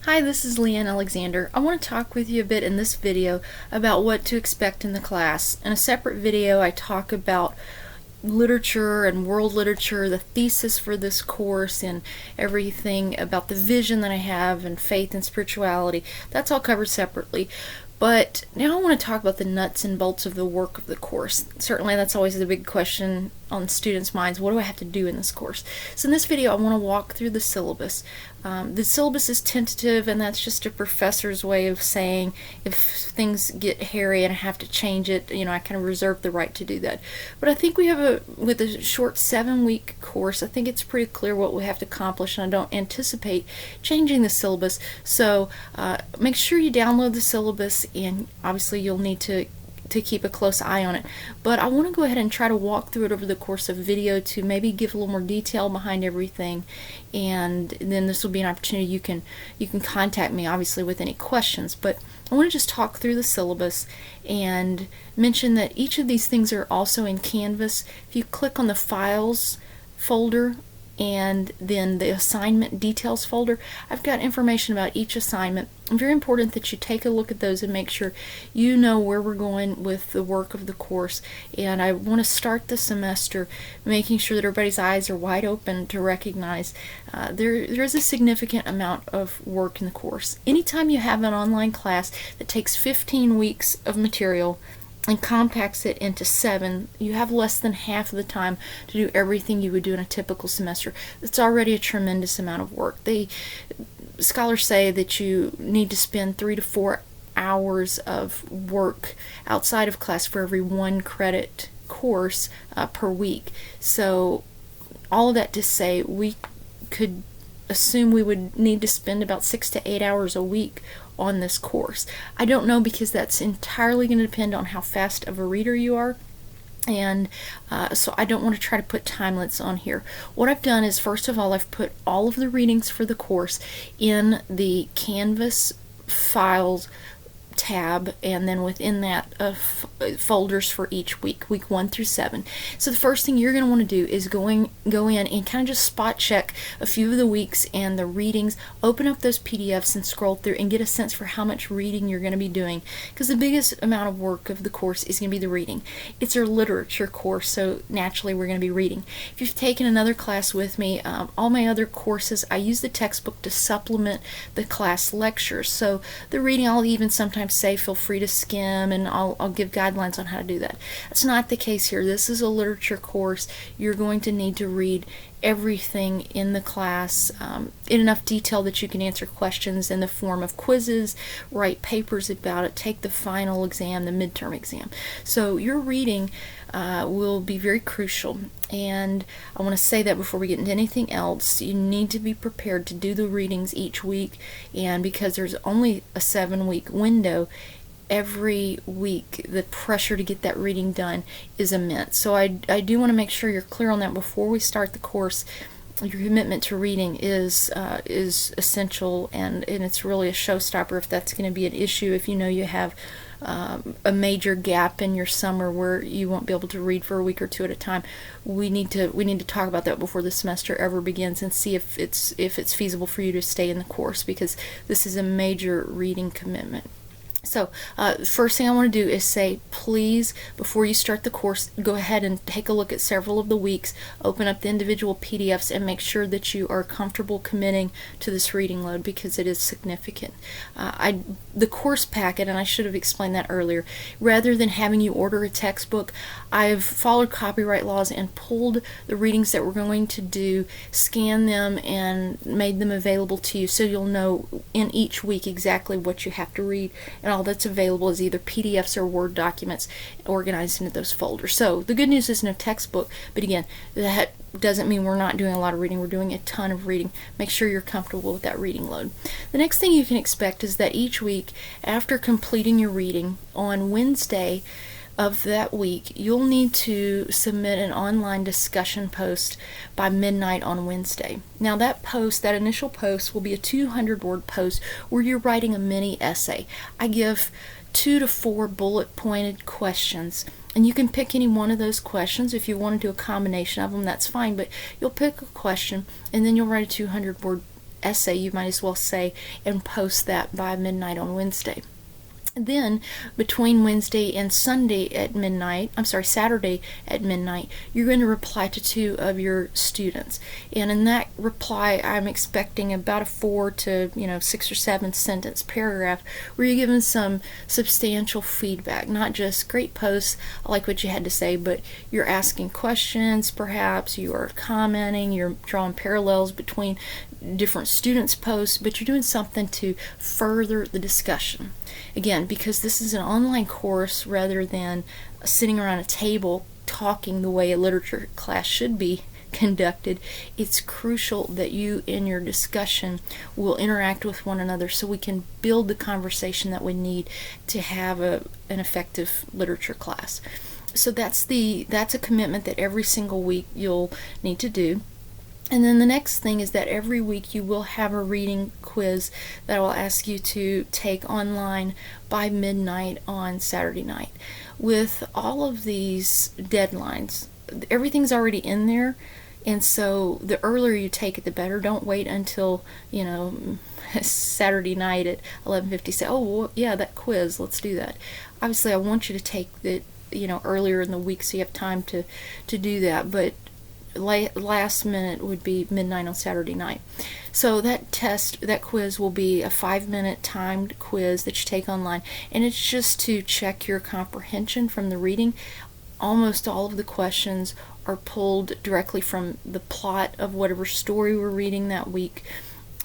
Hi, this is Leanne Alexander. I want to talk with you a bit in this video about what to expect in the class. In a separate video, I talk about literature and world literature, the thesis for this course, and everything about the vision that I have, and faith and spirituality. That's all covered separately. But now I want to talk about the nuts and bolts of the work of the course. Certainly that's always the big question on students' minds. What do I have to do in this course? So in this video I want to walk through the syllabus. The syllabus is tentative, and that's just a professor's way of saying if things get hairy and I have to change it, I kind of reserve the right to do that. But I think with a short 7-week course, I think it's pretty clear what we have to accomplish, and I don't anticipate changing the syllabus. So make sure you download the syllabus, and obviously you'll need to keep a close eye on it. But I want to go ahead and try to walk through it over the course of video to maybe give a little more detail behind everything, and then this will be an opportunity you can contact me obviously with any questions. But I want to just talk through the syllabus and mention that each of these things are also in Canvas. If you click on the Files folder and then the assignment details folder, I've got information about each assignment. It's very important that you take a look at those and make sure you know where we're going with the work of the course. And I want to start the semester making sure that everybody's eyes are wide open to recognize there is a significant amount of work in the course. Anytime you have an online class that takes 15 weeks of material and compacts it into 7, you have less than half of the time to do everything you would do in a typical semester. That's already a tremendous amount of work. Scholars say that you need to spend 3 to 4 hours of work outside of class for every 1 credit course per week. So all of that to say, we could assume we would need to spend about 6 to 8 hours a week on this course. I don't know, because that's entirely going to depend on how fast of a reader you are, and so I don't want to try to put time limits on here. What I've done is, first of all, I've put all of the readings for the course in the Canvas files tab, and then within that folders for each week 1 through 7. So the first thing you're going to want to do is go in and kind of just spot check a few of the weeks and the readings, open up those PDFs and scroll through and get a sense for how much reading you're going to be doing, because the biggest amount of work of the course is going to be the reading. It's a literature course, so naturally we're going to be reading. If you've taken another class with me, all my other courses, I use the textbook to supplement the class lectures. So the reading, I'll even sometimes say feel free to skim, and I'll give guidelines on how to do that. That's not the case here. This is a literature course. You're going to need to read everything in the class in enough detail that you can answer questions in the form of quizzes, write papers about it, take the final exam, the midterm exam. So your reading will be very crucial, and I want to say that before we get into anything else, you need to be prepared to do the readings each week, and because there's only a 7-week window, every week the pressure to get that reading done is immense. So I do want to make sure you're clear on that before we start the course. Your commitment to reading is essential, and it's really a showstopper if that's going to be an issue. If you know you have a major gap in your summer where you won't be able to read for a week or 2 at a time, we need to talk about that before the semester ever begins and see if it's feasible for you to stay in the course, because this is a major reading commitment. So first thing I want to do is say, please, before you start the course, go ahead and take a look at several of the weeks, open up the individual PDFs, and make sure that you are comfortable committing to this reading load, because it is significant. The course packet, and I should have explained that earlier, rather than having you order a textbook, I've followed copyright laws and pulled the readings that we're going to do, scanned them, and made them available to you, so you'll know in each week exactly what you have to read, and all that's available is either PDFs or Word documents organized into those folders. So the good news is no textbook, but again, that doesn't mean we're not doing a lot of reading. We're doing a ton of reading. Make sure you're comfortable with that reading load. The next thing you can expect is that each week, after completing your reading, on Wednesday of that week, you'll need to submit an online discussion post by midnight on Wednesday. Now that initial post will be a 200-word post where you're writing a mini essay. I give 2 to 4 bullet pointed questions, and you can pick any one of those questions. If you want to do a combination of them, that's fine, but you'll pick a question and then you'll write a 200-word essay, you might as well say, and post that by midnight on Wednesday. Then between Wednesday and Saturday at midnight, you're going to reply to 2 of your students. And in that reply, I'm expecting about a 4 to 6 or 7 sentence paragraph where you're giving some substantial feedback, not just great posts, I like what you had to say, but you're asking questions, perhaps you are commenting, you're drawing parallels between different students' posts, but you're doing something to further the discussion. Again, because this is an online course rather than sitting around a table talking the way a literature class should be conducted, it's crucial that you in your discussion will interact with one another so we can build the conversation that we need to have an effective literature class. So that's a commitment that every single week you'll need to do. And then the next thing is that every week you will have a reading quiz that I will ask you to take online by midnight on Saturday night. With all of these deadlines, everything's already in there, and so the earlier you take it, the better. Don't wait until, Saturday night at 11:50, say, oh, well, yeah, that quiz, let's do that. Obviously, I want you to take it, earlier in the week so you have time to do that, but last minute would be midnight on Saturday night. So that quiz will be a 5-minute timed quiz that you take online, and it's just to check your comprehension from the reading. Almost all of the questions are pulled directly from the plot of whatever story we're reading that week.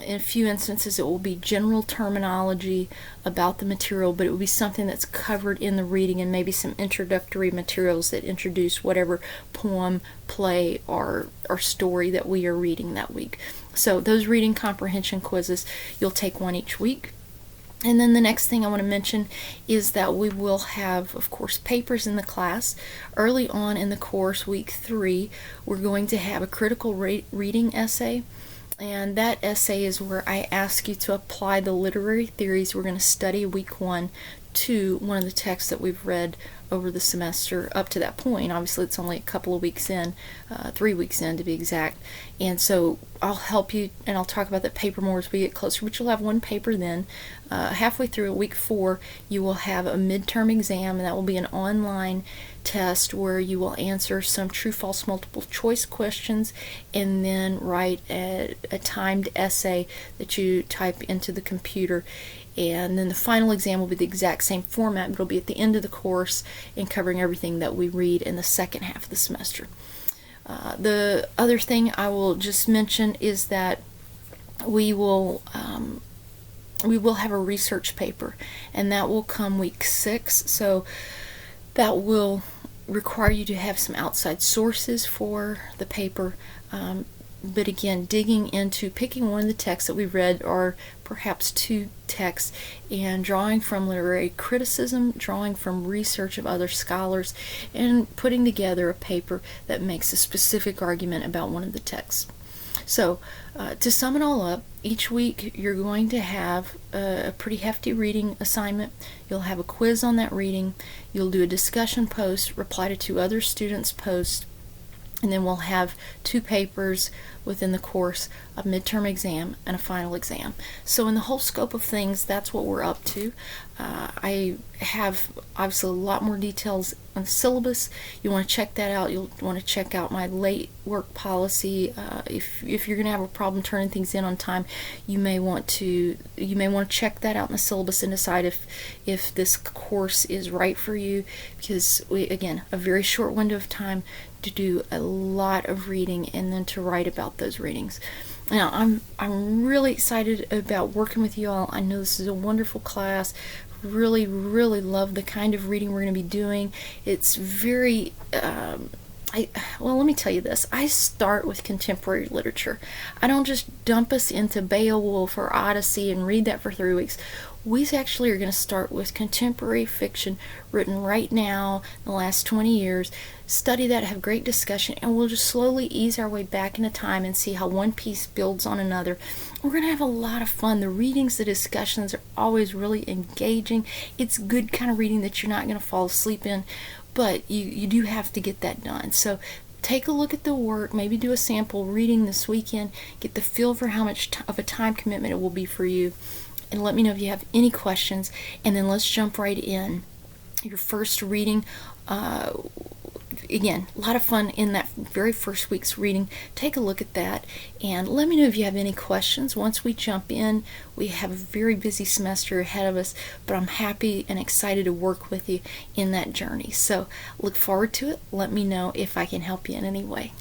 In a few instances, it will be general terminology about the material, but it will be something that's covered in the reading, and maybe some introductory materials that introduce whatever poem, play, or story that we are reading that week. So those reading comprehension quizzes, you'll take one each week. And then the next thing I want to mention is that we will have, of course, papers in the class. Early on in the course, week 3, we're going to have a critical reading essay. And that essay is where I ask you to apply the literary theories we're going to study week 1 to one of the texts that we've read over the semester up to that point. Obviously, it's only a couple of weeks in, 3 weeks in to be exact. And so I'll help you, and I'll talk about that paper more as we get closer, but you'll have one paper then. Halfway through week 4, you will have a midterm exam, and that will be an online test where you will answer some true-false multiple choice questions and then write a timed essay that you type into the computer. And then the final exam will be the exact same format, but it'll be at the end of the course and covering everything that we read in the second half of the semester. The other thing I will just mention is that we will have a research paper, and that will come week 6. So that will require you to have some outside sources for the paper. But again, digging into picking one of the texts that we read, or perhaps 2 texts, and drawing from literary criticism, drawing from research of other scholars, and putting together a paper that makes a specific argument about one of the texts. So, to sum it all up, each week you're going to have a pretty hefty reading assignment. You'll have a quiz on that reading. You'll do a discussion post, reply to 2 other students' posts, and then we'll have 2 papers within the course, a midterm exam and a final exam. So in the whole scope of things, that's what we're up to. I have obviously a lot more details on the syllabus. You want to check that out. You'll want to check out my late work policy. If you're going to have a problem turning things in on time, you may want to check that out in the syllabus and decide if this course is right for you, because again, a very short window of time to do a lot of reading and then to write about those readings. Now, I'm really excited about working with you all. I know this is a wonderful class. Really, really love the kind of reading we're going to be doing. It's very well, let me tell you this. I start with contemporary literature. I don't just dump us into Beowulf or Odyssey and read that for 3 weeks. We actually are going to start with contemporary fiction written right now, in the last 20 years, study that, have great discussion, and we'll just slowly ease our way back into time and see how one piece builds on another. We're going to have a lot of fun. The readings, the discussions are always really engaging. It's good kind of reading that you're not going to fall asleep in, but you do have to get that done. So take a look at the work, maybe do a sample reading this weekend, get the feel for how much of a time commitment it will be for you, and let me know if you have any questions, and then let's jump right in. Your first reading, again, a lot of fun in that very first week's reading. Take a look at that and let me know if you have any questions. Once we jump in, we have a very busy semester ahead of us, but I'm happy and excited to work with you in that journey. So look forward to it. Let me know if I can help you in any way.